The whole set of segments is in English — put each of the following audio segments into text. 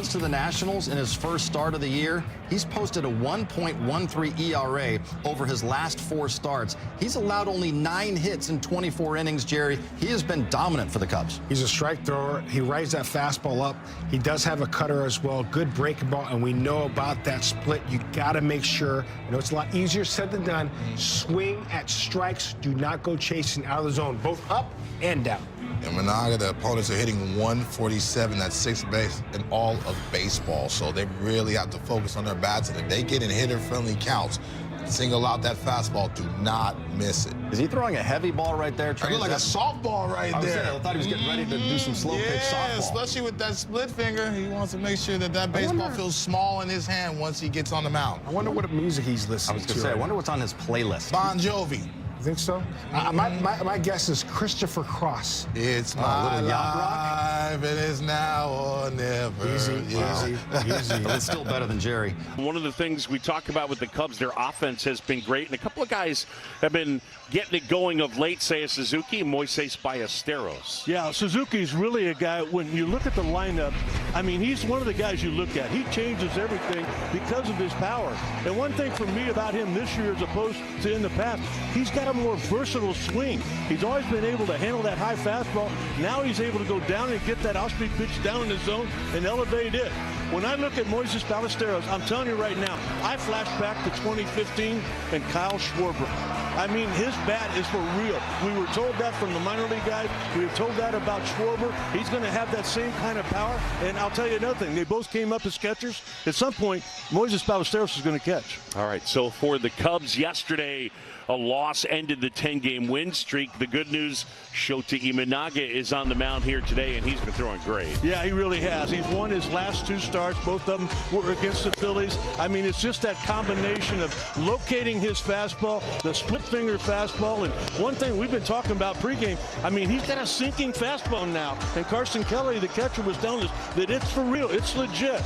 runs to the Nationals in his first start of the year. He's posted a 1.13 ERA over his last 4 starts. He's allowed only 9 hits in 24 innings, Jerry. He has been dominant for the Cubs. He's a strike thrower. He rides that fastball up. He does have a cutter as well. Good breaking ball, and we know about that split. You got to make sure, I know it's a lot easier said than done, swing at strikes. Do not go chasing out of the zone, both up and down. Imanaga, the opponents are hitting 147, that's 6th base in all of baseball. So they really have to focus on their bats. And if they get in hitter-friendly counts, single out that fastball, do not miss it. Is he throwing a heavy ball right there? It looked like a softball right there. I thought he was getting ready to do some slow pitch softball. Especially with that split finger. He wants to make sure that that baseball feels small in his hand once he gets on the mound. I wonder what music he's listening to. I was going to say, I wonder what's on his playlist. Bon Jovi. You think so? My guess is Christopher Cross. It's my life, it is now or never. Easy. But it's still better than Jerry. One of the things we talk about with the Cubs, their offense has been great, and a couple of guys have been getting it going of late, Seiya Suzuki and Moises Ballesteros. Yeah, Suzuki's really a guy, when you look at the lineup, I mean, he's one of the guys you look at. He changes everything because of his power. And one thing for me about him this year as opposed to in the past, he's got a more versatile swing. He's always been able to handle that high fastball. Now he's able to go down and get that off-speed pitch down in the zone and elevate it. When I look at Moises Ballesteros, I'm telling you right now, I flash back to 2015 and Kyle Schwarber. I mean, his bat is for real. We were told that from the minor league guys. We were told that about Schwarber. He's going to have that same kind of power. And I'll tell you another thing. They both came up as catchers. At some point, Moises Ballesteros is going to catch. All right, so for the Cubs yesterday, a loss ended the 10-game win streak. The good news, Shota Imaнаga is on the mound here today, and he's been throwing great. Yeah, he really has. He's won his last 2 starts. Both of them were against the Phillies. I mean, it's just that combination of locating his fastball, the split-finger fastball, and one thing we've been talking about pregame, I mean, he's got a sinking fastball now. And Carson Kelly, the catcher, was telling us that it's for real. It's legit.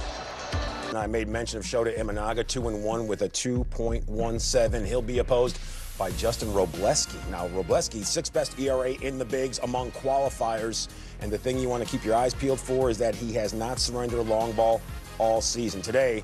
I made mention of Shota Imaнаga, 2-1 with a 2.17. He'll be opposed by Justin Robleski. Now, Robleski's 6th best ERA in the bigs among qualifiers. And the thing you want to keep your eyes peeled for is that he has not surrendered a long ball all season. Today,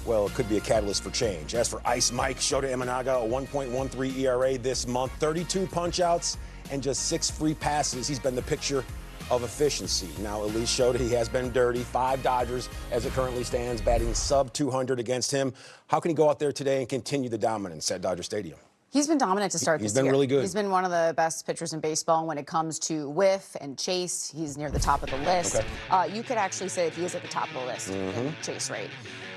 well, it could be a catalyst for change. As for Ice Mike, Shota Imaнаga, a 1.13 ERA this month, 32 punch-outs, and just 6 free passes. He's been the picture of efficiency. Now, at least Shota, he has been dirty. 5 Dodgers, as it currently stands, batting sub 200 against him. How can he go out there today and continue the dominance at Dodger Stadium? He's been dominant to start this year. He's been really good. He's been one of the best pitchers in baseball when it comes to whiff and chase. He's near the top of the list. Okay. You could actually say that he is at the top of the list in chase rate.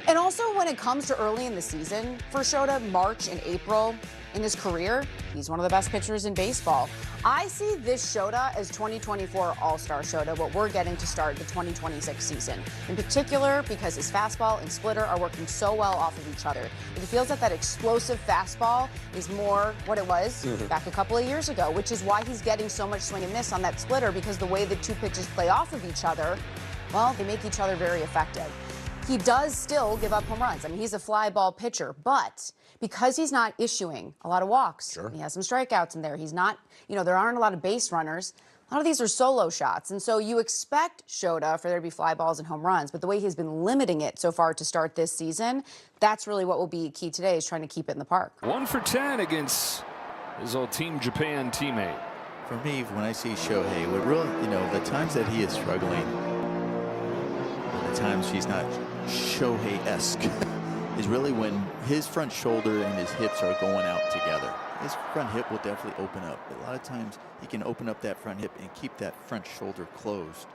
And also when it comes to early in the season, for Shota, March and April in his career, he's one of the best pitchers in baseball. I see this Shota as 2024 All-Star Shota, what we're getting to start the 2026 season. In particular, because his fastball and splitter are working so well off of each other. It feels that that explosive fastball is more what it was back a couple of years ago, which is why he's getting so much swing and miss on that splitter, because the way the 2 pitches play off of each other, well, they make each other very effective. He does still give up home runs. I mean, he's a fly ball pitcher, but because he's not issuing a lot of walks, he has some strikeouts in there. He's not, there aren't a lot of base runners. A lot of these are solo shots. And so you expect Shota for there to be fly balls and home runs, but the way he's been limiting it so far to start this season, that's really what will be key today, is trying to keep it in the park. 1 for 10 against his old Team Japan teammate. For me, when I see Shohei, what really, the times that he is struggling, the times he's not Shohei-esque, is really when his front shoulder and his hips are going out together. His front hip will definitely open up. But a lot of times he can open up that front hip and keep that front shoulder closed.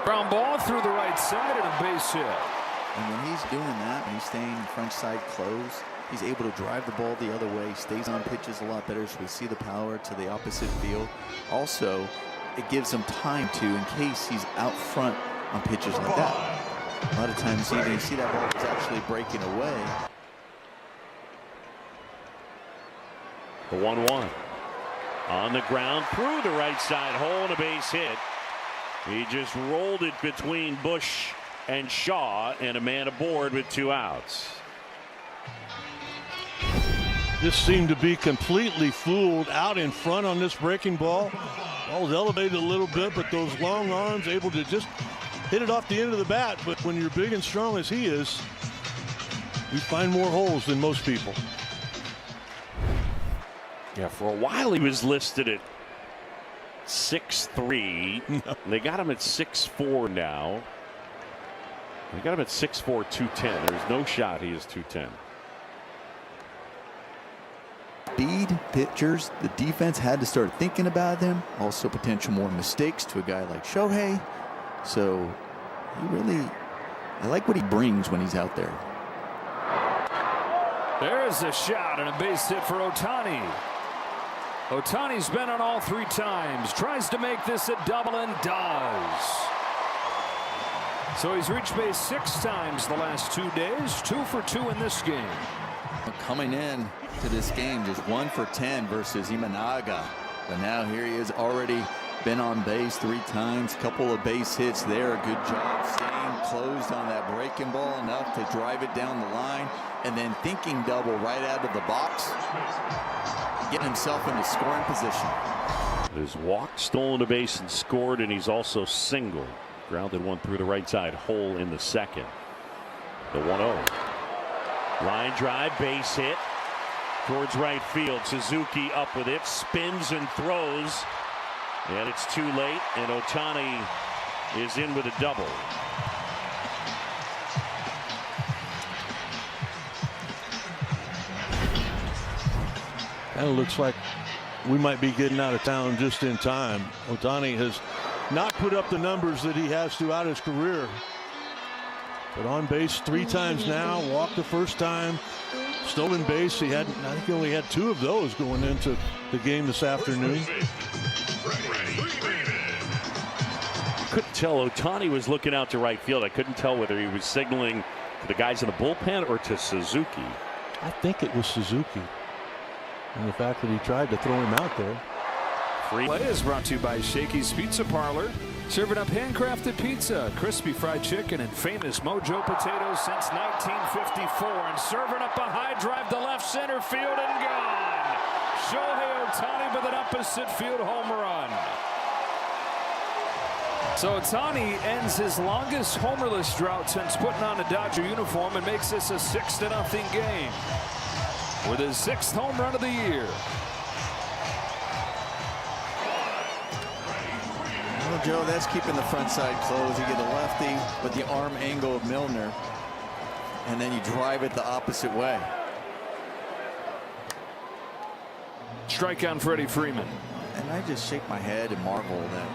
Ground ball through the right side and a base hit. And when he's doing that, when he's staying front side closed, he's able to drive the ball the other way, stays on pitches a lot better, so we see the power to the opposite field. Also, it gives him time to, in case he's out front on pitches like that. A lot of times you see that ball is actually breaking away. The 1-1. On the ground through the right side hole and a base hit. He just rolled it between Bush and Shaw, and a man aboard with 2 outs. This seemed to be completely fooled out in front on this breaking ball. Ball was elevated a little bit, but those long arms able to just hit it off the end of the bat, but when you're big and strong as he is, you find more holes than most people. Yeah, for a while he was listed at 6'3". They got him at 6'4" now. They got him at 6'4", 210. There's no shot he is 210. Speed pitchers, the defense had to start thinking about them. Also potential more mistakes to a guy like Shohei. So I like what he brings when he's out there. There's a shot and a base hit for Ohtani. Ohtani's been on all 3 times. Tries to make this a double and does. So he's reached base 6 times the last 2 days. 2 for 2 in this game. Coming in to this game, just 1 for 10 versus Imanaga. But now here he is, already been on base 3 times. Couple of base hits there. Good job staying closed on that breaking ball enough to drive it down the line. And then thinking double right out of the box. Getting himself into scoring position. His walk, stolen a base and scored, and he's also singled. Grounded one through the right side hole in the second. The 1-0. Line drive, base hit towards right field. Suzuki up with it, spins and throws, and it's too late, and Ohtani is in with a double. Kind of looks like we might be getting out of town just in time. Ohtani has not put up the numbers that he has throughout his career. But on base 3 times now, walked the first time, stolen base. I think he only had 2 of those going into the game this afternoon. Couldn't tell. Ohtani was looking out to right field. I couldn't tell whether he was signaling to the guys in the bullpen or to Suzuki. I think it was Suzuki. And the fact that he tried to throw him out there. Free play is brought to you by Shakey's Pizza Parlor. Serving up handcrafted pizza, crispy fried chicken, and famous Mojo potatoes since 1954. And serving up a high drive to left center field and gone. Shohei Ohtani with an opposite field home run. So Ohtani ends his longest homerless drought since putting on a Dodger uniform and makes this a 6-0 game with his 6th home run of the year. Well, Joe, that's keeping the front side closed. You get a lefty with the arm angle of Milner, and then you drive it the opposite way. Strike on Freddie Freeman. And I just shake my head and marvel that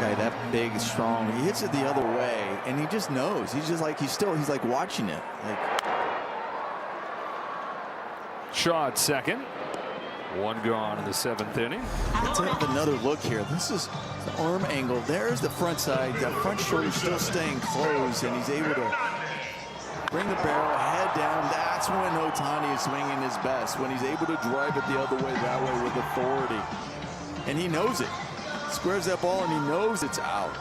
guy that big, strong, he hits it the other way, and he just knows. He's just like, he's like watching it. Like, Shaw at second. 1 gone in the 7th inning. Let's have another look here. This is the arm angle. There's the front side. That front shoulder still staying closed, and he's able to bring the barrel, head down. That's when Ohtani is swinging his best, when he's able to drive it the other way, that way with authority. And he knows it. Squares that ball, and he knows it's out.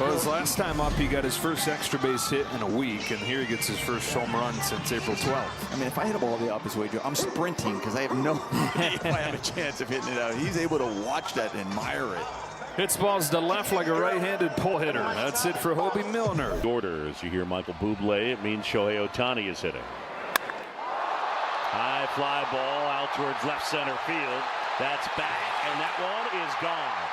Well, his last time up, he got his first extra base hit in a week, and here he gets his first home run since April 12th. I mean, if I hit a ball the opposite way, Joe, I'm sprinting because I have no idea if I have a chance of hitting it out. He's able to watch that and admire it. Hits balls to left like a right-handed pull hitter. That's it for Hobie Milner. Order, as you hear Michael Bublé, it means Shohei Ohtani is hitting. High fly ball out towards left center field. That's back, and that one is gone.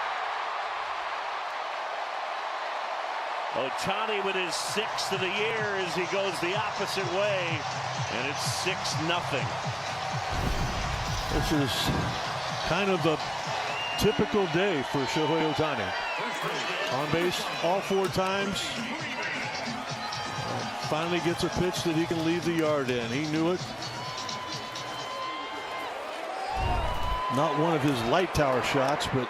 Ohtani with his 6th of the year as he goes the opposite way, and it's 6-0. This is kind of a typical day for Shohei Ohtani. On base all 4 times. Finally gets a pitch that he can leave the yard in. He knew it. Not one of his light tower shots, but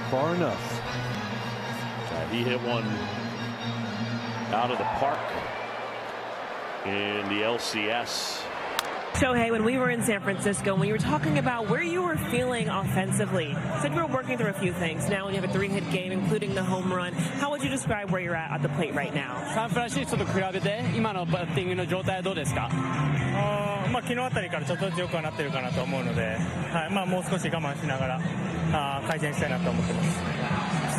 far enough. He hit one out of the park in the LCS. Shohei, when we were in San Francisco, when you were talking about where you were feeling offensively, you said you were working through a few things. Now when you have a 3-hit game, including the home run, how would you describe where you're at the plate right now? サンフランシスコと比べて今のバッティングの状態はどうですか？昨日あたりからちょっとずつ良くはなってるかなと思うので、もう少し我慢しながら改善したいなと思ってます。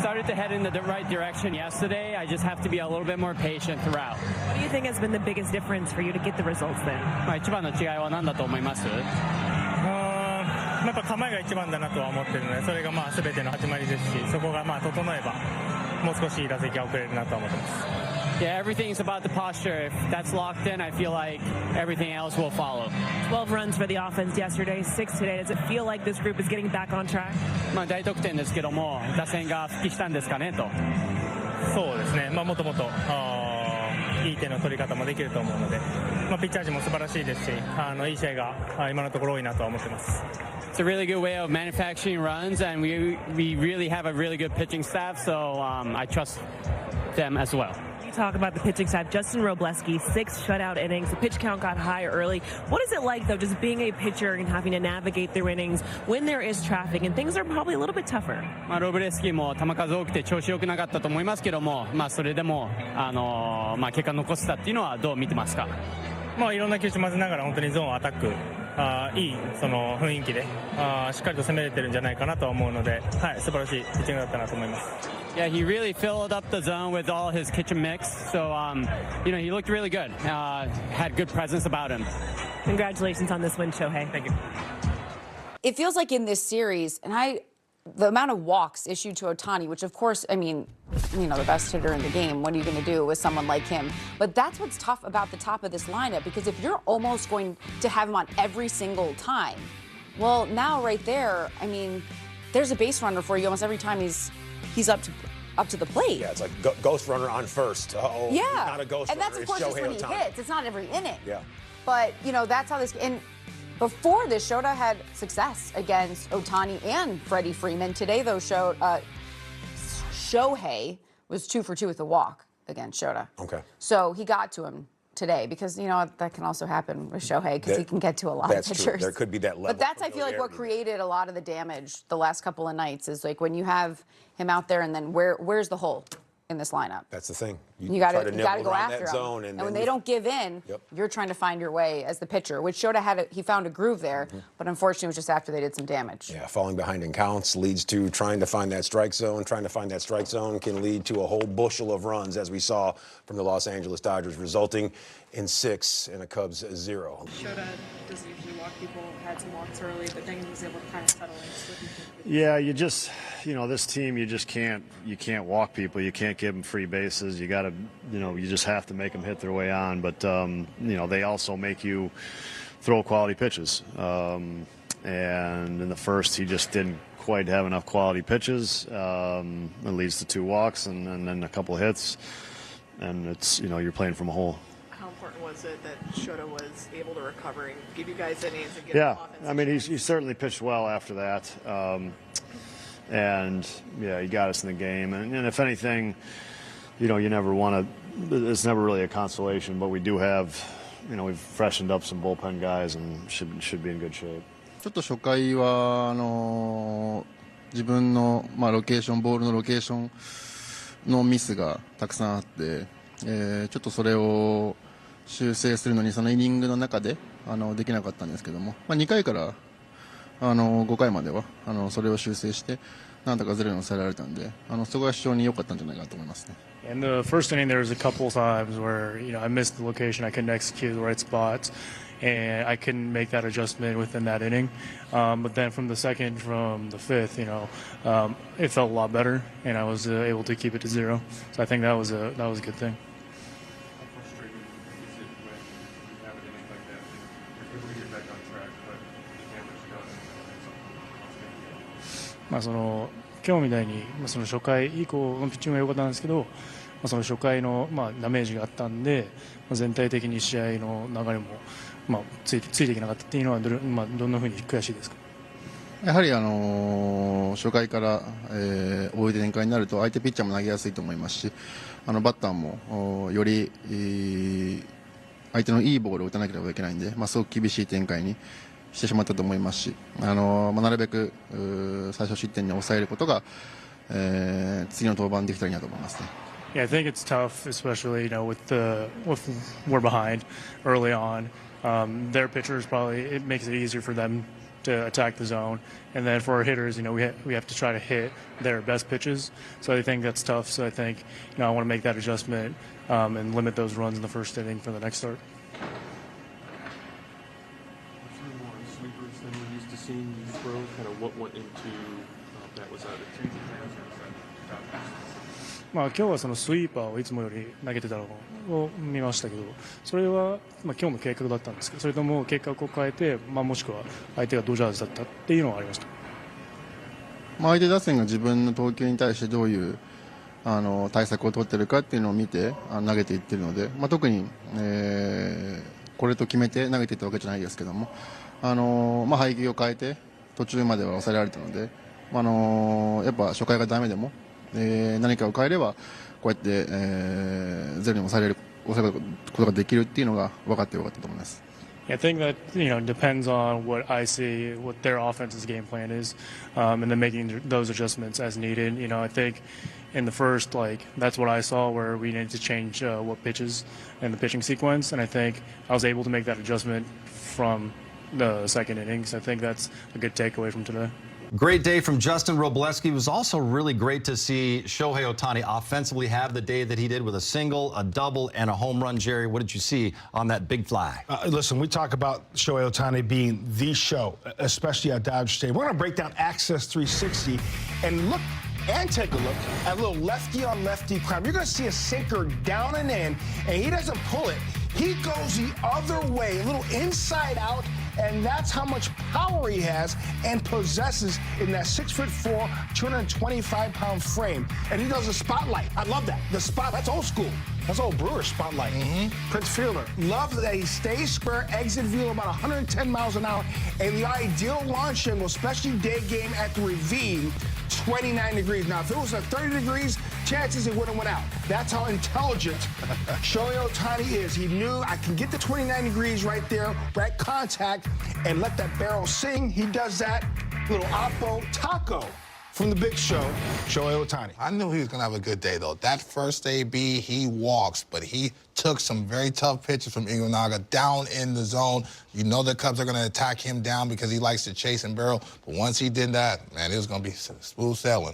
Started to head in the right direction yesterday. I just have to be a little bit more patient throughout. What do you think has been the biggest difference for you to get the results then? 一番の違いは何だと思います？やっぱ構えが一番だなとは思ってるので、それが全ての始まりですし、そこが整えばもう少しいい打席が送れるなと思ってます。 Yeah, everything's about the posture. If that's locked in, I feel like everything else will follow. 12 runs for the offense yesterday, 6 today. Does it feel like this group is getting back on track? 大得点ですけども、打線が復帰したんですかねと。そうですね。もともといい手の取り方もできると思うので、ピッチャー陣も素晴らしいですし、いい試合が今のところ多いなとは思ってます。 It's a really good way of manufacturing runs, and we really have a really good pitching staff, so I trust them as well. Talk about the pitching side. Justin Robleski, 6 shutout innings. The pitch count got high early. What is it like, though, just being a pitcher and having to navigate through innings when there is traffic and things are probably a little bit tougher? ロブレスキーも球数多くて調子良くなかったと思いますけども、それでも結果残せたっていうのはどう見てますか？いろんな球種混ぜながら本当にゾーンアタックいいその雰囲気でしっかりと攻めれてるんじゃないかなと思うので、素晴らしいピッチングだったなと思います。 Yeah, he really filled up the zone with all his kitchen mix. So, he looked really good. Had good presence about him. Congratulations on this win, Shohei. Thank you. It feels like in this series, and the amount of walks issued to Ohtani, which of course, I mean, the best hitter in the game, what are you going to do with someone like him? But that's what's tough about the top of this lineup, because if you're almost going to have him on every single time, well, now right there, I mean, there's a base runner for you almost every time he's up to the plate. Yeah, it's like ghost runner on first. Yeah, not a ghost and runner. that's of course just when he hits. It's not every inning. Yeah. But that's how this. And before this, Shota had success against Ohtani and Freddie Freeman. Today, though, Shohei was 2 for 2 with a walk against Shota. Okay. So he got to him today because that can also happen with Shohei because he can get to a lot of pitchers. That's true. There could be that level. But that's I feel like what created a lot of the damage the last couple of nights is like when you have him out there and then where's the hole in this lineup? That's the thing. You got to go after that zone, them. And when they don't give in, you're trying to find your way as the pitcher, which Shota he found a groove there, but unfortunately it was just after they did some damage. Yeah, falling behind in counts leads to trying to find that strike zone. Trying to find that strike zone can lead to a whole bushel of runs, as we saw from the Los Angeles Dodgers, resulting in 6 and a Cubs 0. Shota doesn't usually walk people, had some walks early, but then he was able to kind of settle in. Yeah, you just, this team, you can't walk people. You can't give them free bases. You got to, you just have to make them hit their way on. But, they also make you throw quality pitches. And in the first, he just didn't quite have enough quality pitches. It leads to 2 walks and then a couple of hits. And it's, you're playing from a hole. How important was it that Shota was able to recover and give you guys innings and get Yeah, I mean, he certainly pitched well after that. And, yeah, he got us in the game. And if anything, you never want to – it's never really a consolation, but we do have – we've freshened up some bullpen guys and should be in good shape. ちょっと初回は自分のボールのロケーションのミスがたくさんあって、ちょっとそれを修正するのにそのイニングの中でできなかったんですけども、2回から5回まではそれを修正してなんとかゼロに抑えられたんで、そこが非常に良かったんじゃないかと思いますね。In the first inning, there was a couple times where I missed the location, I couldn't execute the right spots, and I couldn't make that adjustment within that inning. But then from the second, from the fifth, it felt a lot better, and I was able to keep it to 0. So I think that was a good thing. So 今日みたいにその初回以降のピッチングが良かったんですけど、その初回のダメージがあったんで、全体的に試合の流れもついていけなかったっていうのはどんな風に悔しいですか？やはり初回から追い展開になると相手ピッチャーも投げやすいと思いますし、バッターもより相手のいいボールを打たなければいけないんで、すごく厳しい展開にしてしまったと思いますし、なるべく最初失点に抑えることが、次の登板できたらいいなと思いますね。Yeah, I think it's tough, especially with we're behind early on. Their pitchers probably it makes it easier for them to attack the zone. And then for our hitters, we have to try to hit their best pitches. So I think that's tough. So I think, I want to make that adjustment and limit those runs in the first inning for the next start. Sweepers than we're used to seeing you throw. Kind of what went into that? Was that a change of plans or was that? 今日はそのスイーパーをいつもより投げてたのを見ましたけど、それは今日の計画だったんですけど、それとも計画を変えて、もしくは相手がドジャースだったっていうのはありました。相手打線が自分の投球に対してどういう対策を取っているかっていうのを見て投げていっているので、特に、これと決めて投げていったわけじゃないですけども、配球を変えて途中までは抑えられたので、やっぱ初回がダメでも、何かを変えればこうやって、ゼロに抑えることができるっていうのが分かってよかったと思います。I think that depends on what I see, what their offense's game plan is, and then making those adjustments as needed. I think in the first, that's what I saw where we needed to change what pitches and the pitching sequence, and I think I was able to make that adjustment from the second innings. I think that's a good takeaway from today. Great day from Justin Robleski. It was also really great to see Shohei Ohtani offensively have the day that he did with a single, a double, and a home run. Jerry, what did you see on that big fly? Listen, we talk about Shohei Ohtani being the show, especially at Dodger Stadium. We're going to break down Access 360 and look and take a look at a little lefty-on-lefty crime. You're going to see a sinker down and in, and he doesn't pull it. He goes the other way, a little inside out, and that's how much power he has and possesses in that 6'4", 225-pound frame. And he does a spotlight. I love that. The spot, that's old school. That's old Brewer spotlight. Prince Fielder. Love that he stays square, exit view about 110 miles an hour, and the ideal launch angle, especially day game at the ravine, 29 degrees. Now, if it was at 30 degrees, chances it would have went out. That's how intelligent Shohei Ohtani is. He knew I can get the 29 degrees right there, right contact, and let that barrel sing. He does that. Little Oppo taco from the big show, Shohei Ohtani. I knew he was going to have a good day, though. That first AB, he walks, but he took some very tough pitches from Imanaga down in the zone. You know the Cubs are going to attack him down because he likes to chase and barrel. But once he did that, man, it was going to be smooth sailing.